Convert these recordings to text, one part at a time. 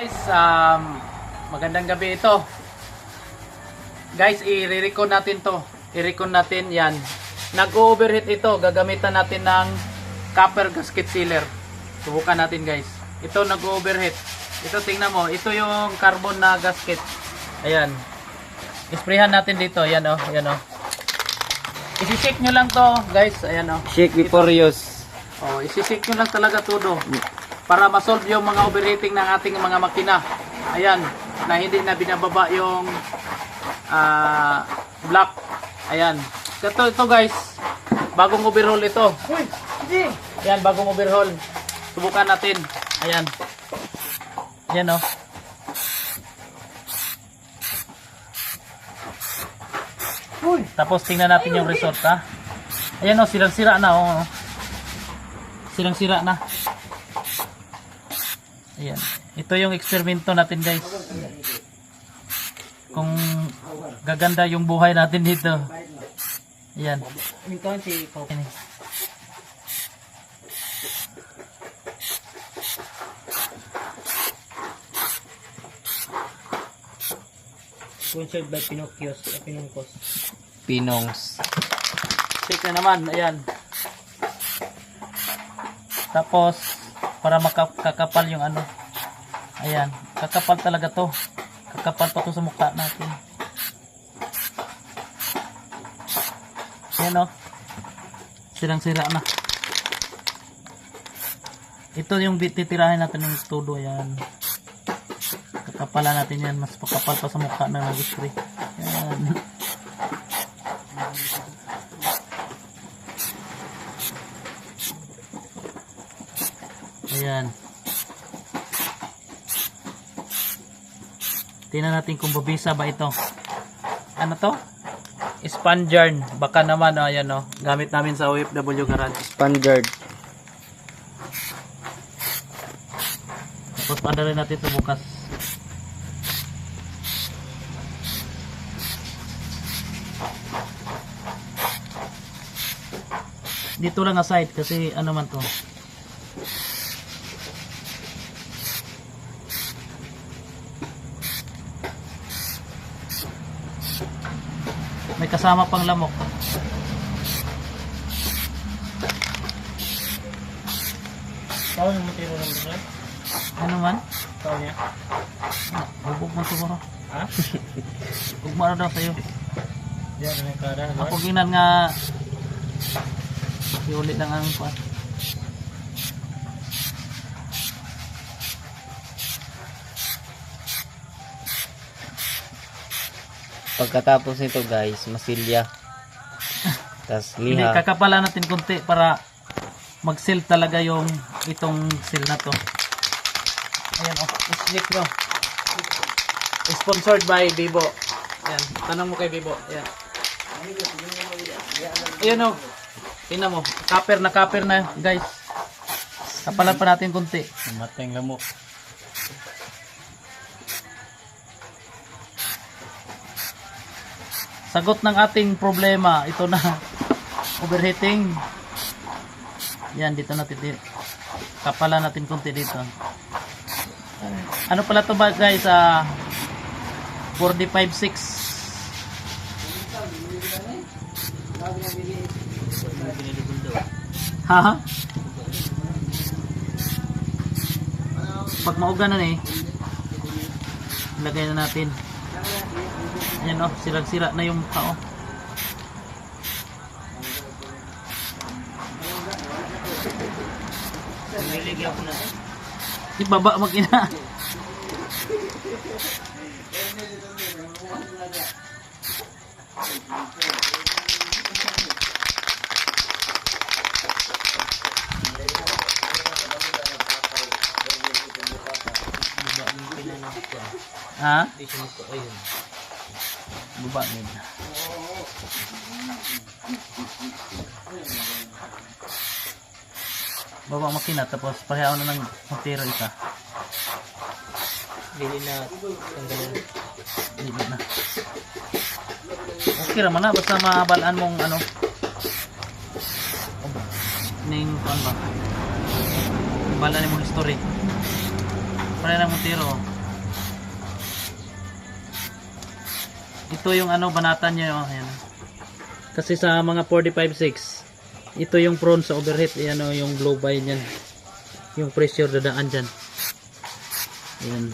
Guys, magandang gabi ito. Guys, i-recon natin to. I-recon natin yan. Nag-overheat ito. Gagamitan natin ng copper gasket sealer. Subukan natin guys. Ito nag-overheat. Ito tingnan mo. Ito yung carbon na gasket. Ayan. Isprayhan natin dito. Ayan o. Ayan o. Isi-shake nyo lang to guys. Ayan o. Shake before use. Oh, isi-shake nyo lang talaga todo. Para ma-solve yung mga overheating ng ating mga makina. Ayan, na hindi na binababa yung block. Ayan. Ito guys, bagong overhaul ito. Ayan, bagong overhaul. Subukan natin. Ayan. Ayan o. Tapos tingnan natin yung result ha. Ayan o, silang-sira na o. Silang-sira na. Ayan. Ito yung eksperimento natin guys. Kung gaganda yung buhay natin dito. Ayan. Ini. Sponsored by Pinocchios, Pinongkos. Pinongs. Check na naman. Ayan. Tapos para makakapal yung ano. Ayan. Kakapal talaga to. Kakapal pa to sa mukha natin. Ayan o. Sirang-sira na. Ito yung titirahin natin ng todo. Ayan. Kakapalan natin yan. Mas pakapal pa sa mukha na nag-spray. Ayan. Ayan. Tingnan natin kung babisa ba ito. Ano to? Sponge yarn. Baka naman, oh, ayan oh. Gamit namin sa OFW garage. Spongeard. Tapos padalhin natin ito bukas. Dito lang aside kasi ano man to. May kasama pang lamok. Tao yung matiro ng buhay? Ano man? Tao niya? Hubog man siguro. Ha? Ugma na daw sa'yo. Diyan na yung kada. Ako ginan nga iulit lang ang kuwan. Pagkatapos nito guys, masilya. Tas Hindi, liha. kakapalan natin konti para mag-seal talaga yung itong seal na to. Ayan o, islik nyo. Sponsored by Bibo. Ayan, tanong mo kay Bibo. Ayan. Ayan o. Tingnan mo, copper na guys. Kapalan pa natin konti. Mateng lamok. Sagot ng ating problema, ito na. Overheating. Yan, dito natin. Kapalan natin konti dito. Ano pala to ba guys? 45.6. Ha? Pag mauga na eh, ilagay na natin. Ayan o, sirag-sira na yung mukha o. Niligyan ko na. Ibaba mag-ina. Ha? Baba nila. Baba makina tapos parehaw na ng matero isa. Dili na tanggalin. Dili na. Okay raman na basta mabalaan mong ano. Ning ano ba? Balaan mo history. Pereira Montero. Ito yung ano, banatan niya. Oh, ayan. Kasi sa mga 45.6, ito yung prone sa overheat. Ayan o, yung blow by niyan. Yung pressure dadaan dyan. Ayan.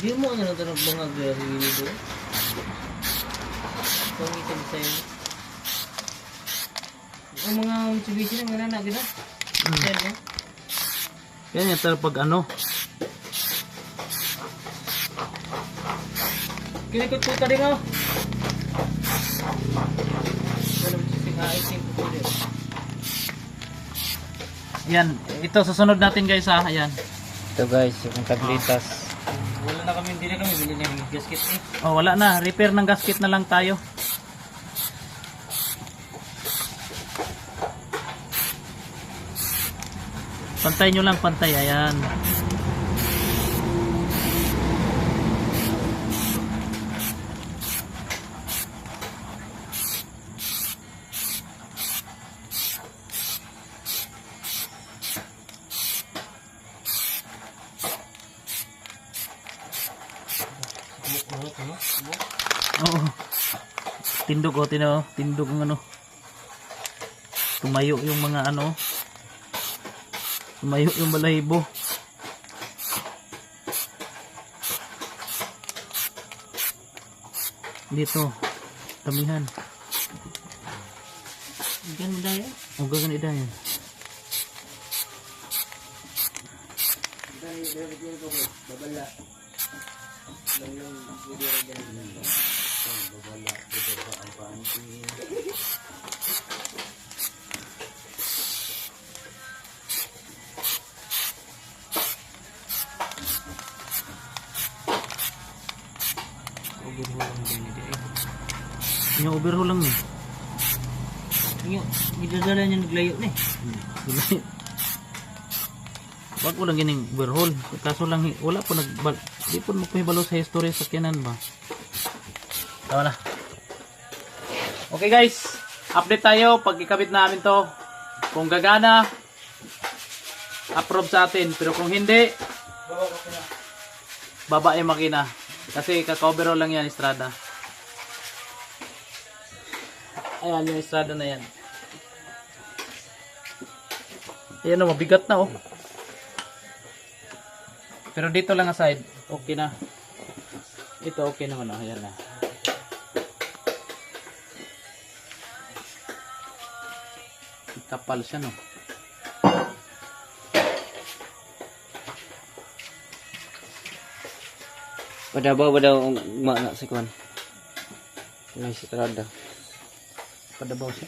Di mo ano na mga gari dito. Pangitan sa'yo. Ang mga Mitsubishi na mga na gina. Yan no? Yan yung talaga pag ano. Kinikot ko ka din ako. Wala mo sising aisin ko din. Yan. Ito susunod natin guys ha. Ayan. Ito guys, yung taglitas. Wala na kami, hindi na kami bili ng gasket eh. Oh, wala na. Repair ng gasket na lang tayo. Pantay nyo lang, pantay. Ayan. Oo. Tindog o, tindog ang ano. Tumayo yung mga ano. Tumayo yung balahibo. Dito. Tamihan. Ganun mo dahil? O gaganida yan. Yung overhaul lang eh. Yung, gidadala niya naglayo na eh. Wag ko lang gining overhaul. Kaso lang wala po nagbal. Di po magpahibalo sa history sa kinan ba. Tama na. Okay guys, update tayo pag ikabit namin to. Kung gagana, approve sa atin. Pero kung hindi, baba yung makina. Kasi kaka-overhaul lang yan, Estrada. Ayan yung Estrada na yan. Ayan o, mabigat na oh. Pero dito lang aside, okay na. Ito okay naman oh, ayan na. Kapal siya no. Padabaw ba daw ang mana si Kwan? May sitrada. Padabaw siya.